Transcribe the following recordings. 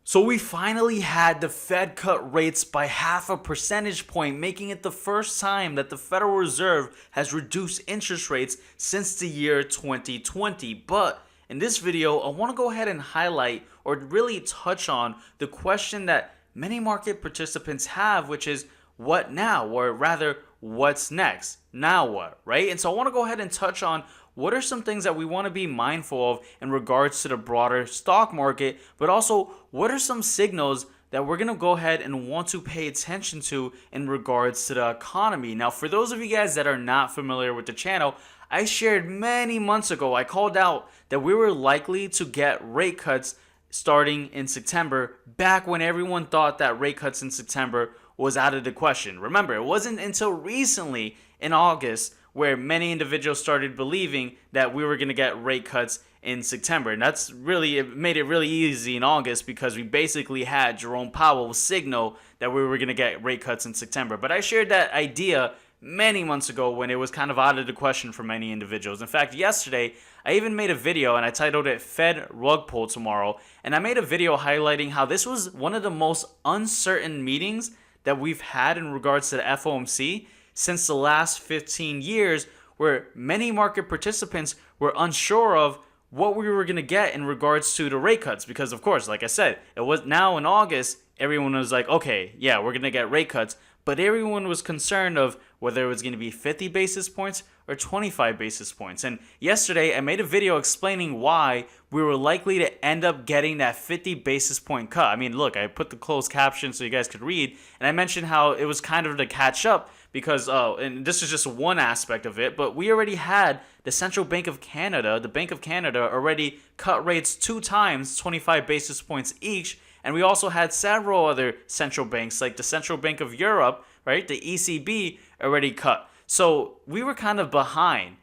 So we finally had the Fed cut rates by half a percentage point, making it the first time that the Federal Reserve has reduced interest rates since the year 2020. But in this video, I want to go ahead and highlight or really touch on the question that many market participants have, which is what now? Or rather, what's next? Now what, right? And so I want to go ahead and touch on what are some things that we want to be mindful of in regards to the broader stock market, but also what are some signals that we're going to go ahead and want to pay attention to in regards to the economy. Now, for those of you guys that are not familiar with the channel, I shared many months ago, I called out that we were likely to get rate cuts starting in September, back when everyone thought that rate cuts in September was out of the question. Remember, it wasn't until recently in August where many individuals started believing that we were going to get rate cuts in September. And that's really, it made it really easy in August because we basically had Jerome Powell signal that we were going to get rate cuts in September. But I shared that idea many months ago when it was kind of out of the question for many individuals. In fact, yesterday, I even made a video and I titled it Fed Rug Pull Tomorrow. And I made a video highlighting how this was one of the most uncertain meetings that we've had in regards to the FOMC since the last 15 years, where many market participants were unsure of what we were going to get in regards to the rate cuts. Because, of course, like I said, it was now in August, everyone was like, okay, yeah, we're going to get rate cuts. But everyone was concerned of whether it was going to be 50 basis points or 25 basis points. And yesterday, I made a video explaining why we were likely to end up getting that 50 basis point cut. I mean, look, I put the closed caption so you guys could read. And I mentioned how it was kind of to catch up because, and this is just one aspect of it, but we already had the Central Bank of Canada, the Bank of Canada, already cut rates 2 times, 25 basis points each. And we also had several other central banks, like the Central Bank of Europe, right? The ECB already cut. So we were kind of behind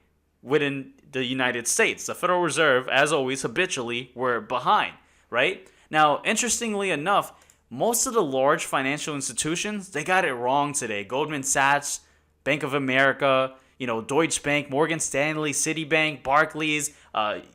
within the United States. The Federal Reserve, as always, habitually were behind, right? Now, interestingly enough, most of the large financial institutions, they got it wrong today. Goldman Sachs, Bank of America, Deutsche Bank, Morgan Stanley, Citibank, Barclays,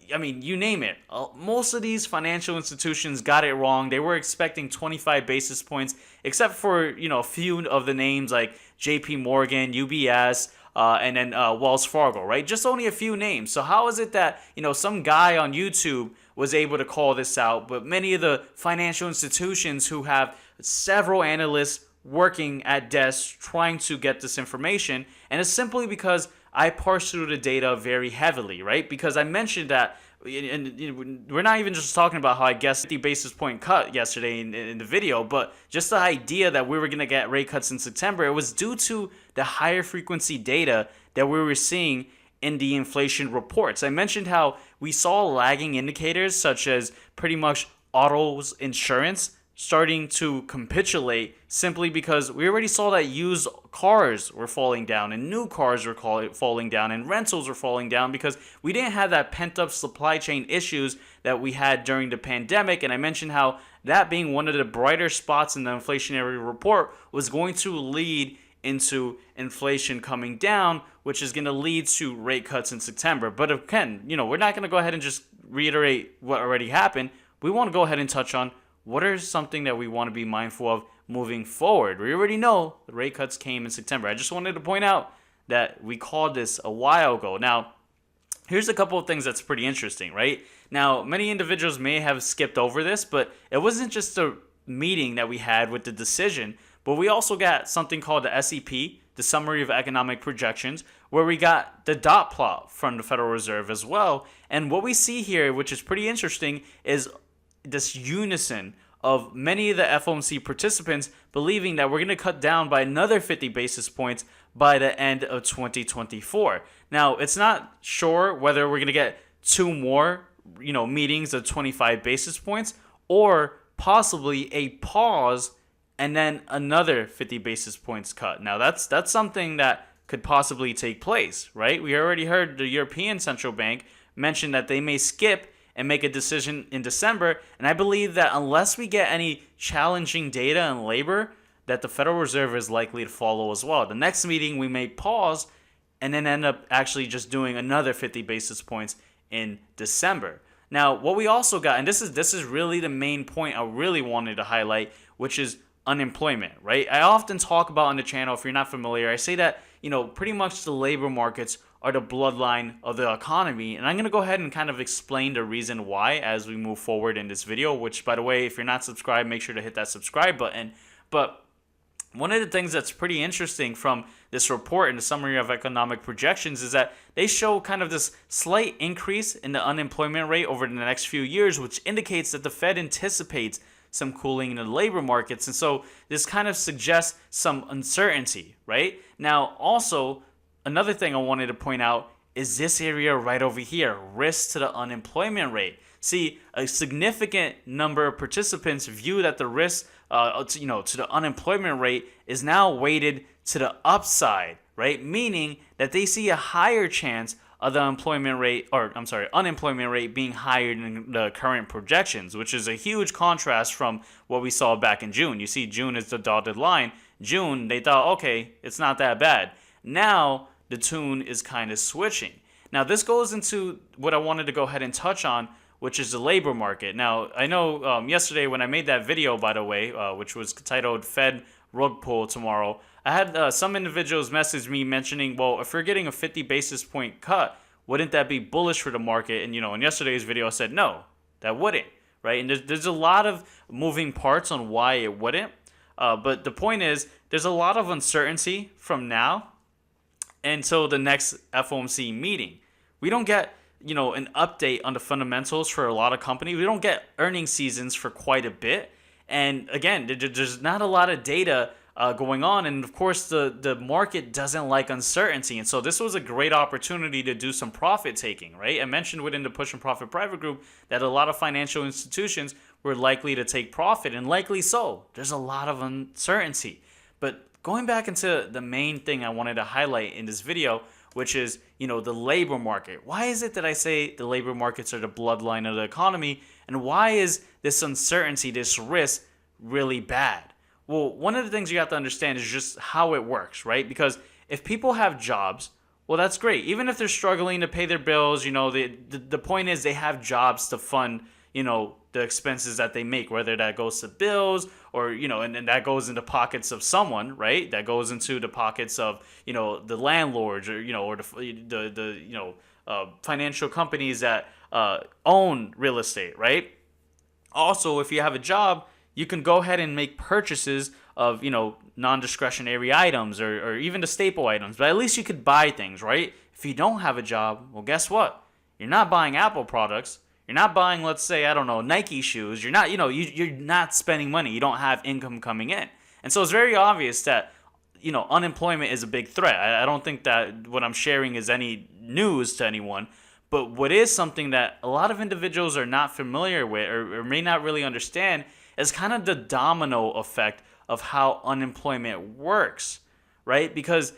you name it. Most of these financial institutions got it wrong. They were expecting 25 basis points, except for, a few of the names like JP Morgan, UBS, and then Wells Fargo, right? Just only a few names. So how is it that, some guy on YouTube was able to call this out, but many of the financial institutions who have several analysts working at desks trying to get this information, and it's simply because I parse through the data very heavily, right? Because I mentioned that, and we're not even just talking about how I guessed 50 basis point cut yesterday in the video, but just the idea that we were going to get rate cuts in September, it was due to the higher frequency data that we were seeing in the inflation reports. I mentioned how we saw lagging indicators such as pretty much autos insurance starting to capitulate simply because we already saw that used cars were falling down and new cars were falling down and rentals were falling down because we didn't have that pent-up supply chain issues that we had during the pandemic. And I mentioned how that being one of the brighter spots in the inflationary report was going to lead into inflation coming down, which is going to lead to rate cuts in September. But again, we're not going to go ahead and just reiterate what already happened. We want to go ahead and touch on what are something that we want to be mindful of moving forward. We already know the rate cuts came in September. I just wanted to point out that we called this a while ago. Now, here's a couple of things that's pretty interesting, right? Now, many individuals may have skipped over this, but it wasn't just a meeting that we had with the decision, but we also got something called the SEP, the Summary of Economic Projections, where we got the dot plot from the Federal Reserve as well. And what we see here, which is pretty interesting, is this unison of many of the FOMC participants believing that we're going to cut down by another 50 basis points by the end of 2024. Now, it's not sure whether we're going to get 2 more, meetings of 25 basis points or possibly a pause and then another 50 basis points cut. Now, that's something that could possibly take place, right? We already heard the European Central Bank mention that they may skip and make a decision in December. And I believe that unless we get any challenging data and labor, that the Federal Reserve is likely to follow as well. The next meeting, we may pause and then end up actually just doing another 50 basis points in December. Now, what we also got, and this is really the main point I really wanted to highlight, which is unemployment, right? I often talk about on the channel, if you're not familiar, I say that, pretty much the labor markets are the bloodline of the economy. And I'm going to go ahead and kind of explain the reason why as we move forward in this video, which, by the way, if you're not subscribed, make sure to hit that subscribe button. But one of the things that's pretty interesting from this report and the summary of economic projections is that they show kind of this slight increase in the unemployment rate over the next few years, which indicates that the Fed anticipates some cooling in the labor markets. And so this kind of suggests some uncertainty, right? Now, also, another thing I wanted to point out is this area right over here, risk to the unemployment rate. See, a significant number of participants view that the risk to the unemployment rate is now weighted to the upside, right? Meaning that they see a higher chance of the unemployment rate being higher than the current projections, which is a huge contrast from what we saw back in June. You see, June is the dotted line. June, they thought, okay, it's not that bad. Now, the tune is kind of switching. Now, this goes into what I wanted to go ahead and touch on, which is the labor market. Now, I know yesterday when I made that video, by the way, which was titled Fed Rug Pull Tomorrow, I had some individuals message me mentioning, well, if we're getting a 50 basis point cut, wouldn't that be bullish for the market? And, in yesterday's video, I said, no, that wouldn't, right? And there's a lot of moving parts on why it wouldn't. But the point is, there's a lot of uncertainty from now until the next FOMC meeting. We don't get an update on the fundamentals for a lot of companies. We don't get earnings seasons for quite a bit. And again, there's not a lot of data going on. And of course, the market doesn't like uncertainty. And so this was a great opportunity to do some profit taking, right? I mentioned within the Push and Profit Private Group that a lot of financial institutions were likely to take profit, and likely so. There's a lot of uncertainty. But going back into the main thing I wanted to highlight in this video, which is, the labor market. Why is it that I say the labor markets are the bloodline of the economy? And why is this uncertainty, this risk, really bad? Well, one of the things you have to understand is just how it works, right? Because if people have jobs, well, that's great. Even if they're struggling to pay their bills, the point is they have jobs to fund, the expenses that they make, whether that goes to bills or, and that goes into pockets of someone, right? That goes into the pockets of, the landlords or, or the financial companies that own real estate, right? Also, if you have a job, you can go ahead and make purchases of, non-discretionary items or even the staple items, but at least you could buy things, right? If you don't have a job, well, guess what? You're not buying Apple products. You're not buying, let's say, I don't know, Nike shoes. You're not, you're not spending money. You don't have income coming in. And so it's very obvious that, unemployment is a big threat. I don't think that what I'm sharing is any news to anyone. But what is something that a lot of individuals are not familiar with or may not really understand is kind of the domino effect of how unemployment works, right? Because,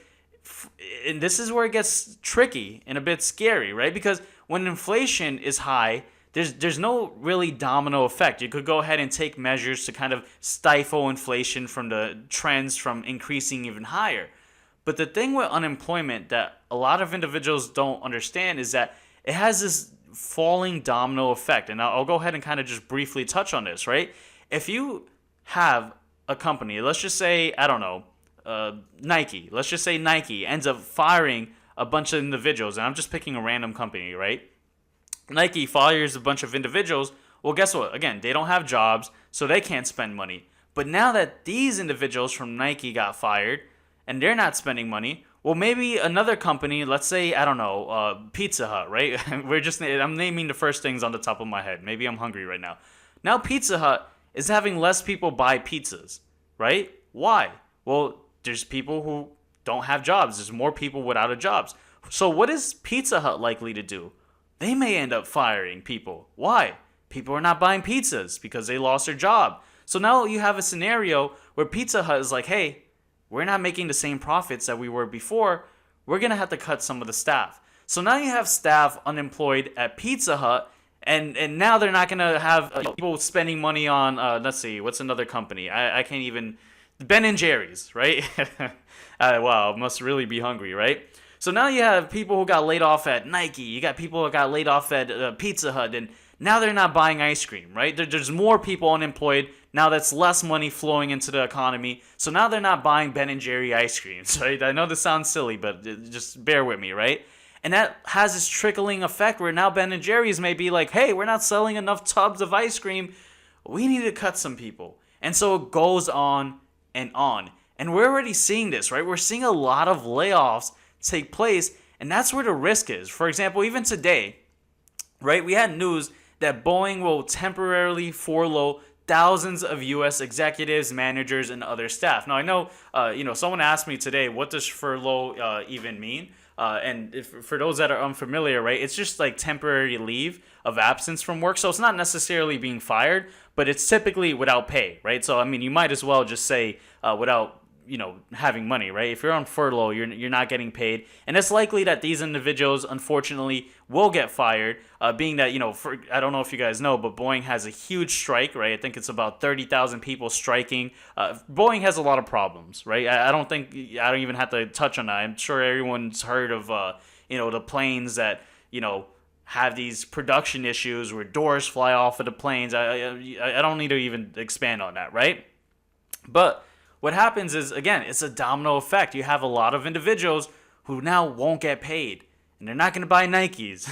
and this is where it gets tricky and a bit scary, right? Because when inflation is high, there's no really domino effect. You could go ahead and take measures to kind of stifle inflation from the trends from increasing even higher. But the thing with unemployment that a lot of individuals don't understand is that it has this falling domino effect. And I'll go ahead and kind of just briefly touch on this, right? If you have a company, let's just say, I don't know, Nike. Let's just say Nike ends up firing a bunch of individuals. And I'm just picking a random company, right? Nike fires a bunch of individuals. Well, guess what? Again, they don't have jobs, so they can't spend money. But now that these individuals from Nike got fired and they're not spending money, well, maybe another company, let's say, I don't know, Pizza Hut, right? I'm naming the first things on the top of my head. Maybe I'm hungry right now. Now Pizza Hut is having less people buy pizzas, right? Why? Well, there's people who don't have jobs. There's more people without jobs. So what is Pizza Hut likely to do? They may end up firing people. Why? People are not buying pizzas because they lost their job. So now you have a scenario where Pizza Hut is like, hey, we're not making the same profits that we were before. We're going to have to cut some of the staff. So now you have staff unemployed at Pizza Hut, and now they're not going to have people spending money on, let's see, what's another company? I can't even, Ben & Jerry's, right? Wow, must really be hungry, right? So now you have people who got laid off at Nike. You got people who got laid off at Pizza Hut. And Now they're not buying ice cream, right? There's more people unemployed. Now that's less money flowing into the economy. So now they're not buying Ben and Jerry ice creams, right? I know this sounds silly, but just bear with me, right? And that has this trickling effect where now Ben and Jerry's may be like, hey, we're not selling enough tubs of ice cream. We need to cut some people. And so it goes on and on. And we're already seeing this, right? We're seeing a lot of layoffs take place. And that's where the risk is. For example, even today, right, we had news that Boeing will temporarily furlough thousands of U.S. executives, managers, and other staff. Now, I know, someone asked me today, what does furlough even mean? And for those that are unfamiliar, right, it's just like temporary leave of absence from work. So it's not necessarily being fired, but it's typically without pay, right? So, I mean, you might as well just say without having money, right? If you're on furlough, you're not getting paid, and it's likely that these individuals, unfortunately, will get fired. Being that I don't know if you guys know, but Boeing has a huge strike, right? I think it's about 30,000 people striking. Boeing has a lot of problems, right? I don't even have to touch on that. I'm sure everyone's heard of the planes that have these production issues where doors fly off of the planes. I don't need to even expand on that, right? But what happens is, again, it's a domino effect. You have a lot of individuals who now won't get paid, and they're not going to buy Nikes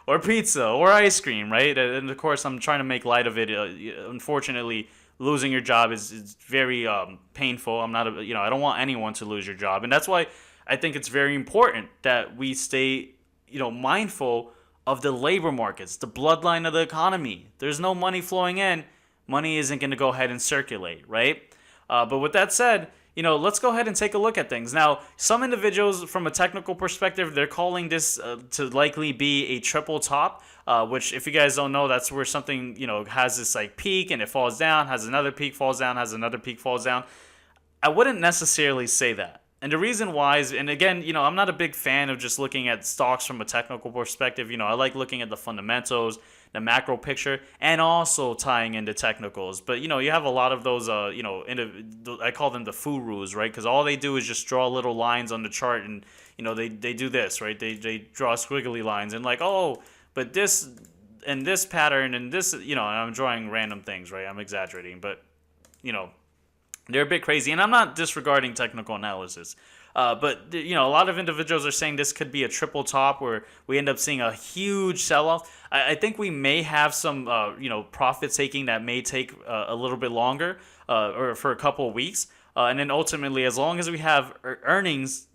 or pizza or ice cream, right? And of course, I'm trying to make light of it. Unfortunately, losing your job is very painful. I don't want anyone to lose your job, and that's why I think it's very important that we stay, mindful of the labor markets, the bloodline of the economy. There's no money flowing in. Money isn't going to go ahead and circulate, right? But with that said, let's go ahead and take a look at things. Now, some individuals, from a technical perspective, they're calling this to likely be a triple top, which, if you guys don't know, that's where something, has this like peak and it falls down, has another peak, falls down, has another peak, falls down. I wouldn't necessarily say that. And the reason why is, and again, I'm not a big fan of just looking at stocks from a technical perspective. I like looking at the fundamentals, the macro picture, and also tying into technicals. But, you have a lot of those, I call them the furus, right? Because all they do is just draw little lines on the chart, and, they do this, right? They draw squiggly lines and like, oh, but this and this pattern and this, and I'm drawing random things, right? I'm exaggerating, but, they're a bit crazy, and I'm not disregarding technical analysis. But a lot of individuals are saying this could be a triple top where we end up seeing a huge sell-off. I think we may have some, profit taking that may take a little bit longer or for a couple of weeks. And then ultimately, as long as we have earnings,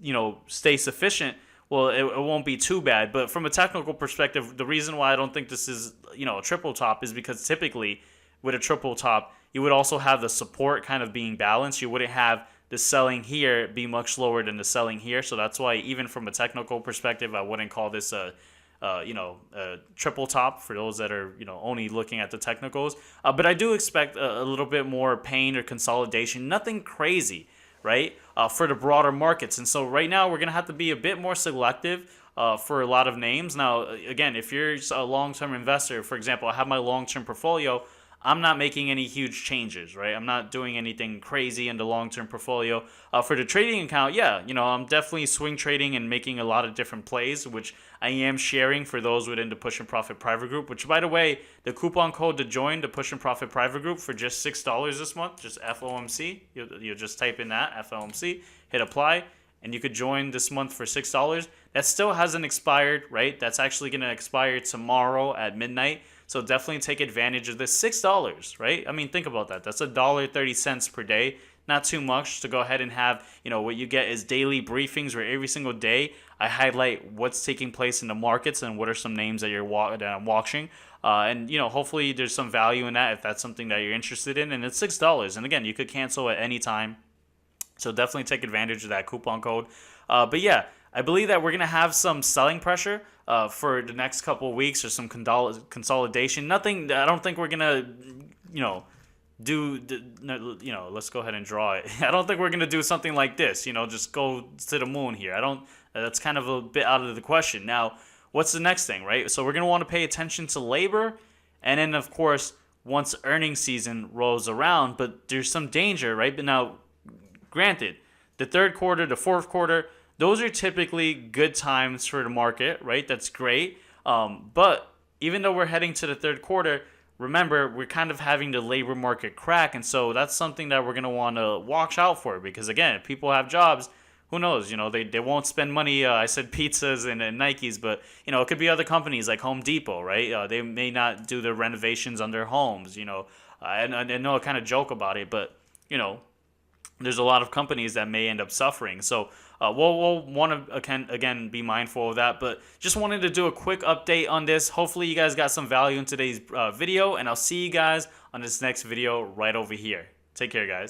stay sufficient, well, it won't be too bad. But from a technical perspective, the reason why I don't think this is, a triple top is because typically with a triple top, you would also have the support kind of being balanced. You wouldn't have the selling here be much lower than the selling here. So that's why, even from a technical perspective, I wouldn't call this a triple top for those that are, only looking at the technicals. But I do expect a little bit more pain or consolidation. Nothing crazy, right, for the broader markets. And so right now we're going to have to be a bit more selective for a lot of names. Now, again, if you're a long-term investor, for example, I have my long-term portfolio, I'm not making any huge changes, right? I'm not doing anything crazy in the long-term portfolio. For the trading account, yeah, I'm definitely swing trading and making a lot of different plays, which I am sharing for those within the Push and Profit private group, which, by the way, the coupon code to join the Push and Profit private group for just $6 this month, just FOMC. You'll just type in that, FOMC, hit apply, and you could join this month for $6. That still hasn't expired, right? That's actually going to expire tomorrow at midnight. So definitely take advantage of this $6, right? I mean, think about that. That's $1.30 per day. Not too much to go ahead and have, what you get is daily briefings where every single day I highlight what's taking place in the markets and what are some names that that I'm watching. And, hopefully there's some value in that if that's something that you're interested in. And it's $6. And again, you could cancel at any time. So definitely take advantage of that coupon code. But yeah, I believe that we're going to have some selling pressure for the next couple of weeks, or some consolidation. Nothing, I don't think we're going to, let's go ahead and draw it. I don't think we're going to do something like this, just go to the moon here. That's kind of a bit out of the question. Now, what's the next thing, right? So we're going to want to pay attention to labor. And then, of course, once earnings season rolls around, but there's some danger, right? But now, granted, the third quarter, the fourth quarter, those are typically good times for the market, right? That's great. But even though we're heading to the third quarter, remember, we're kind of having the labor market crack. And so that's something that we're going to want to watch out for because, again, if people have jobs, who knows? They won't spend money. I said pizzas and Nikes, but, it could be other companies like Home Depot, right? They may not do the renovations on their homes, I know I kind of joke about it, but, there's a lot of companies that may end up suffering. So we'll want to again be mindful of that. But just wanted to do a quick update on this. Hopefully you guys got some value in today's video, and I'll see you guys on this next video right over here. Take care, guys.